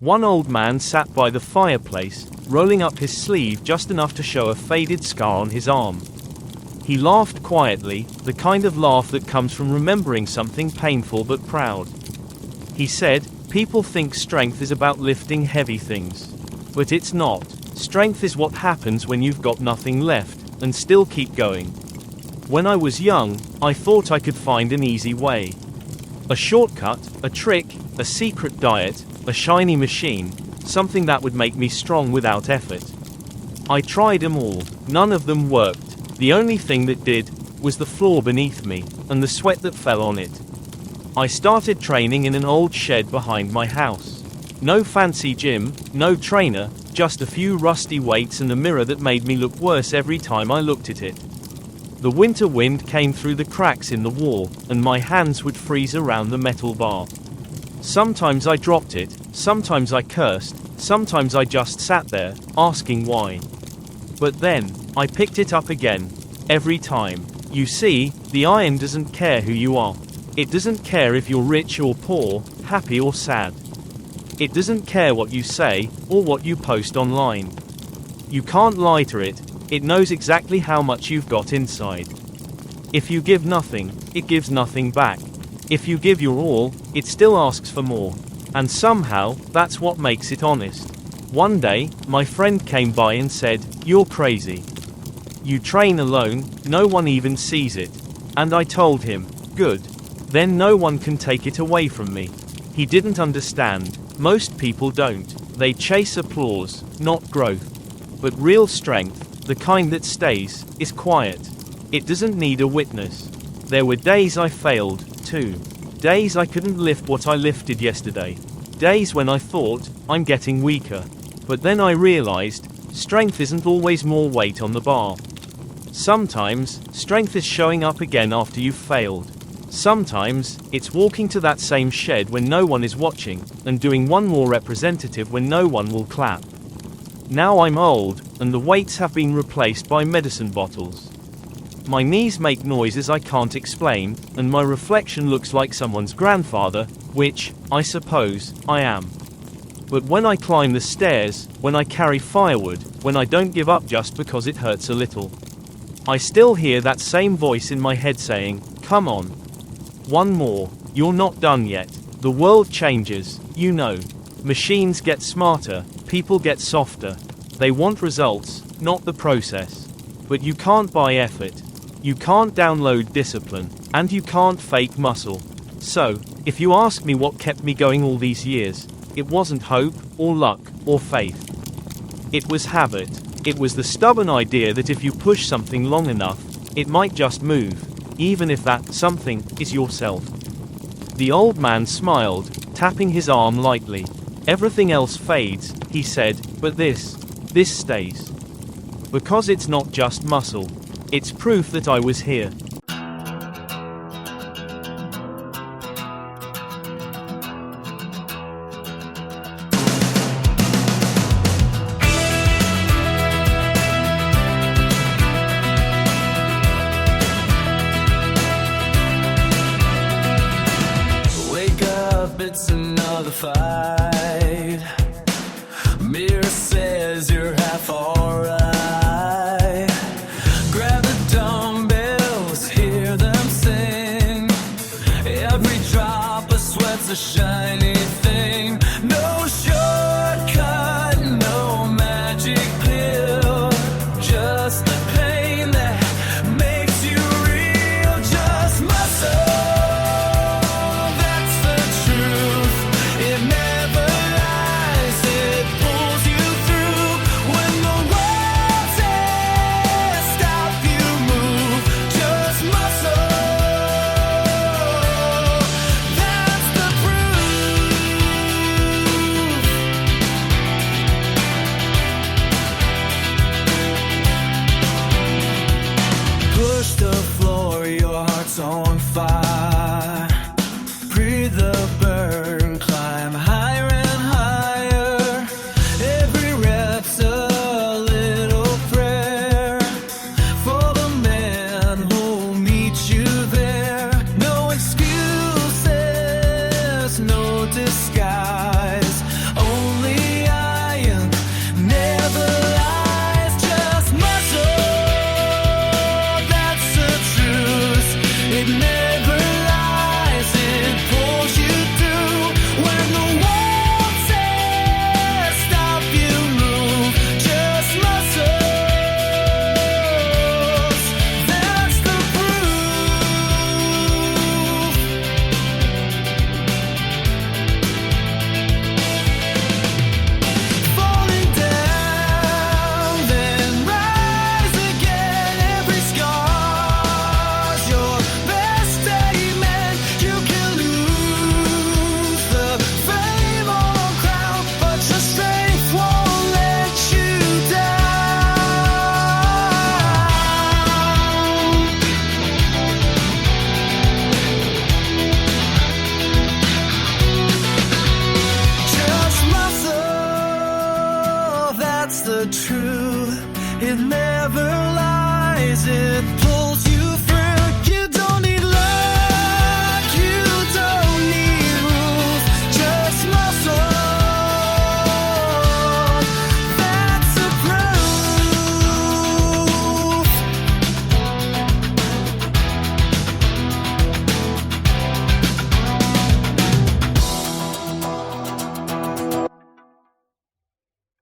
One old man sat by the fireplace, rolling up his sleeve just enough to show a faded scar on his arm. He laughed quietly, the kind of laugh that comes from remembering something painful but proud. He said, "People think strength is about lifting heavy things. But it's not. Strength is what happens when you've got nothing left, and still keep going. When I was young, I thought I could find an easy way. A shortcut, a trick, a secret diet, a shiny machine, something that would make me strong without effort. I tried them all. None of them worked. The only thing that did was the floor beneath me, and the sweat that fell on it. I started training in an old shed behind my house. No fancy gym, no trainer, just a few rusty weights and a mirror that made me look worse every time I looked at it. The winter wind came through the cracks in the wall, and my hands would freeze around the metal bar. Sometimes I dropped it, sometimes I cursed, sometimes I just sat there, asking why. But then, I picked it up again. Every time. You see, the iron doesn't care who you are. It doesn't care if you're rich or poor, happy or sad. It doesn't care what you say, or what you post online. You can't lie to it. It knows exactly how much you've got inside. If you give nothing, it gives nothing back. If you give your all, it still asks for more. And somehow, that's what makes it honest. One day, my friend came by and said, "You're crazy. You train alone, no one even sees it." And I told him, "Good. Then no one can take it away from me." He didn't understand. Most people don't. They chase applause, not growth. But real strength, the kind that stays, is quiet. It doesn't need a witness. There were days I failed, too. Days I couldn't lift what I lifted yesterday. Days when I thought, I'm getting weaker. But then I realized, strength isn't always more weight on the bar. Sometimes, strength is showing up again after you've failed. Sometimes, it's walking to that same shed when no one is watching, and doing one more representative when no one will clap. Now I'm old, and the weights have been replaced by medicine bottles. My knees make noises I can't explain, and my reflection looks like someone's grandfather, which, I suppose, I am. But when I climb the stairs, when I carry firewood, when I don't give up just because it hurts a little, I still hear that same voice in my head saying, "Come on. One more. You're not done yet." The world changes, you know. Machines get smarter, people get softer. They want results, not the process. But you can't buy effort. You can't download discipline. And you can't fake muscle. So, if you ask me what kept me going all these years, it wasn't hope, or luck, or faith. It was habit. It was the stubborn idea that if you push something long enough, it might just move. Even if that something is yourself. The old man smiled, tapping his arm lightly. "Everything else fades," he said, "but this stays. Because it's not just muscle. It's proof that I was here." It's another fight. Mirror says you're half alright. Grab the dumbbells, the truth. It never lies, it